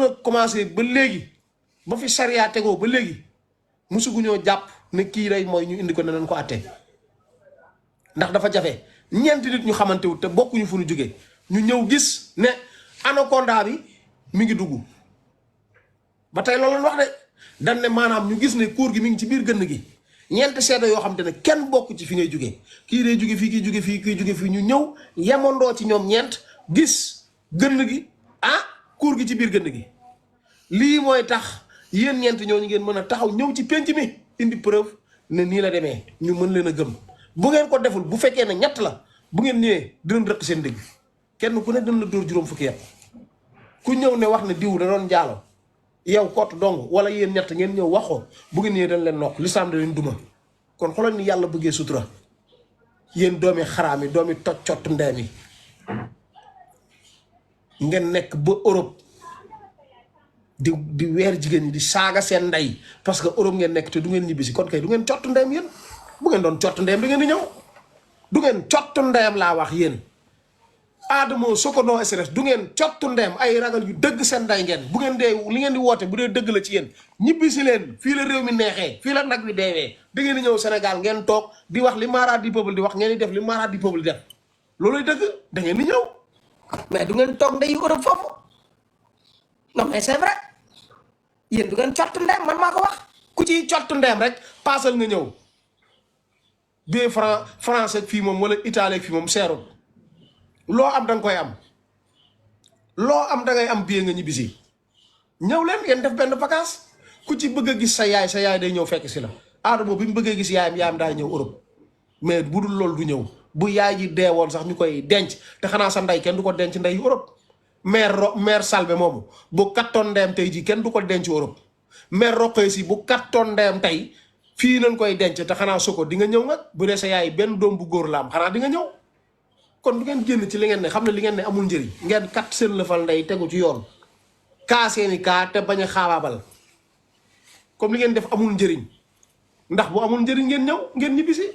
aduna commencé ba légui ba fi sharia tego ba légui musugu ñoo japp ne ki ray moy ñu indi ko nañ ko atté ndax dafa jafé ñent nit ñu xamanté wu te bokku ñu fu ñu joggé ñu ñew gis ne anaconda bi mi ngi duggu ba tay loolu wax de dañ ne manam ñu gis ne cour gi mi ngi ci biir gënd gi ñent sédé yo xamante ne kenn bokku ci fi ngay joggé ki day joggé fi ki joggé fi ki joggé fi ñu ñew yamondo ci ñom ñent gis gënd gi cour gi ci biir gënd gi li moy tax yeen ñent ñoo ñu ngeen mëna taxaw ñew ci penc mi indi preuve ne ni la démé ñu mën leena gëm bu ngeen ko deful bu fekkee ne ñett la bu ngeen ñëwee dinañ rëq seen dëgg kenn ku ne dina la dóor juróom fukki yàpp ku ñëw ne wax ne diw da doon jaalo yow kott dong wala yéen ñett ngeen ñëw waxoo bu ngeen ñëwee dañ leen nokk lislaam da leen duma kon xoolal ni yàlla bëggee sutura yéen doomi xaraam yi doomi toj cott ndeem yi ngeen nekk ba Europe di weer jigéen ñi di saaga seen ndey parce que Europe ngeen nekk te du ngeen ñibbisi kon kay du ngeen cott ndeem yéen bu ngeen doon cott ndeem da ngeen di ñëw du ngeen cott ndeem laa wax yéen Adamo Sokono SRS du ngeen cott ndeem ay ragal yu dëgg seen nday ngeen bu ngeen dee li ngeen di woote bu dee dëgg la ci yéen ñibbisi leen fii la réew mi neexee fii la nag wi deewee da ngeen di ñëw Sénégal ngeen toog di wax li Mara du peuple di wax ngeen di def li Mara du peuple di def looluy dëgg da ngeen di ñëw mais du ngeen toog ndeyu Europe foofu non mais c'est vrai yéen du ngeen cott ndeem man maa ko wax ku ciy cott ndeem rek paasal nga ñëw bien français fii moom wala italien fii moom seerul loo am da nga koy am loo am da ngay am bien nga ñibbisi ñëw leen ngeen def benn vacance ku ci bëgg a gis sa yaay day ñëw fekk si la Adamo bi mu bëggee gis yaayam daay ñëw Europe mais bu dul loolu du ñëw bu yaay ji deewoon sax ñu koy denc te xanaa sa ndey kenn du ko denc ndey Europe mère Salbe moomu bu kattoon ndeyam tey ji kenn du ko denc Europe mère Roqee si bu kattoon ndeyam tey fii nañ koy denc te xanaa Soko di nga ñëw nag bu dee sa yaay benn doom bu góor la am xanaa di nga ñëw kon du ngeen génn ci li ngeen ne xam ne li ngeen ne amul njëriñ ngeen kat seen lëfal ndey tegu ci yoon kaa seeni kaa te bañ a xaabaabal comme li ngeen def amul njëriñ ndax bu amul njëriñ ngeen ñëw ngeen ñibbisi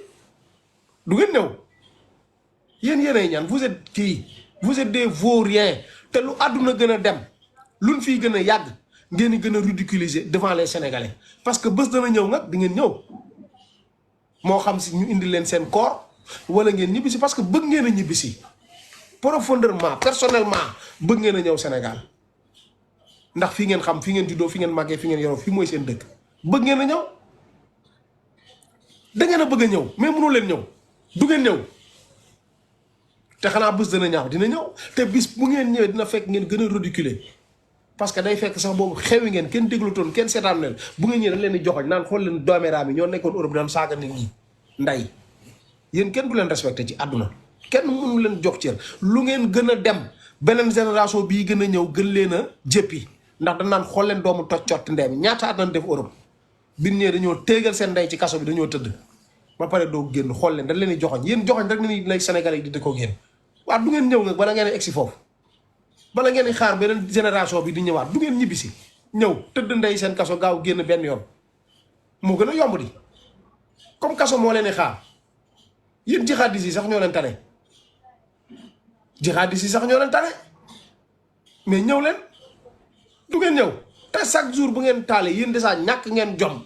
du ngeen ñëw yéenay ñaan vous êtes kii vous êtes des vauriens te lu àdduna gën a dem luñ fii gën a yàgg ngeen di gën a ridiculiser devant les Sénégalais parce que bés dana ñëw nag di ngeen ñëw moo xam si ñu indi leen seen corps wala ngeen ñibbisi parce que bëgg ngeen a ñibbisi profondément personnellement bëgg ngeen a ñëw Sénégal ndax fii ngeen xam fi ngeen juddoo fi ngeen màggee fi ngeen yoroo fii mooy seen dëkk bëgg ngeen a ñëw da ngeen a bëgg a ñëw mais mënu leen ñëw du ngeen ñëw te xanaa bés dana ñaaw dina ñëw te bis bu ngeen ñëwee dina fekk ngeen gën a ridiculer parce que day fekk sax boobu xewi ngeen kenn déglutoon kenn seetaan leen bu ngeen ñëwee dañ leen di joxoñ naan xool leen doomeeraam yi ñoo nekkoon Europe daan saaga nit ñi nday yéen kenn du leen respecté ci àdduna kenn mënu leen jox cër lu ngeen gën a dem beneen génération bii gën a ñëw gën leen a jëppi ndax dañ naan xool leen doomu toj cotti ndeem ñaata at nañ def Europe bin ñëwee dañoo téegal seen ndey ci kaso bi dañoo tëdd ba pare doo génn xool leen dañ leen di joxoñ yéen joxoñ rek ni lay Sénégalais yi di ko génn waaw du ngeen ñëw nga bala ngeen egsi foofu bala ngeen di xaar beneen génération bi di ñëwaat du ngeen ñibbisi ñëw tëdd ndey seen kaso gaaw génn benn yoon moo gën a yomb di comme kaso moo leen di xaar yéen jihadis yi sax ñoo leen tane jihadis yi sax ñoo leen tane mais ñëw leen du ngeen ñëw te chaque jour bu ngeen taalee yéen déjà ñàkk ngeen jom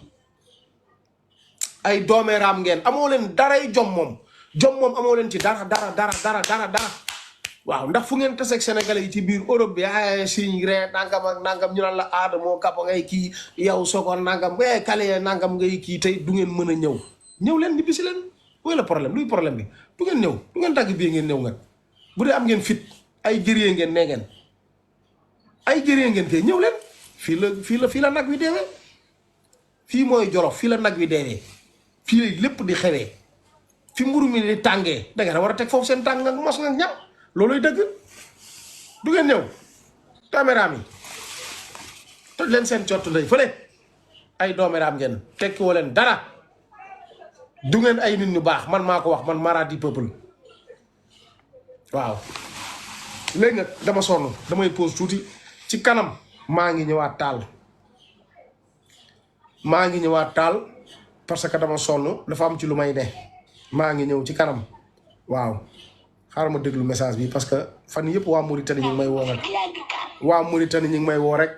ay doomeeraam ngeen amoo leen daray jom moom amoo leen ci dara waaw ndax fu ngeen taseeg Sénégalais yi ci biir Europe bi ay signe ree nangam ak nangam ñu naan la Adamo Kapa ngay kii yow Soko nangam kale nangam ngay kii tey du ngeen mën a ñëw leen ñibbisi leen wala problème luy problème bi du ngeen ñëw du ngeen dagg bii ngeen ñëw nga bu dee am ngeen fit ay gëree ngeen nee ngeen ay gëree ngeen kay ñëw leen fii la nag wi deewee fii mooy Jolof fii la nag wi deewee fii lépp di xewee fi mburu mi di tàngee da ngeen war a teg foofu seen tàng nga mos nga ñam looluy dëgg du ngeen ñëw dooméraam yi toj leen seen cottu ndey fële ay dooméraam ngeen tekki woo leen dara du ngeen ay nit ñu baax man maa ko wax man Mara du peuple waaw léegi nag dama sonn damay pause tuuti ci kanam maa ngi ñëwaat taal parce que dama sonn dafa am ci lu may ne maa ngi ñëw ci kanam waaw xaaral ma déglu message bi parce que fan yëpp waa Mauritanie ñu ngi may woo rek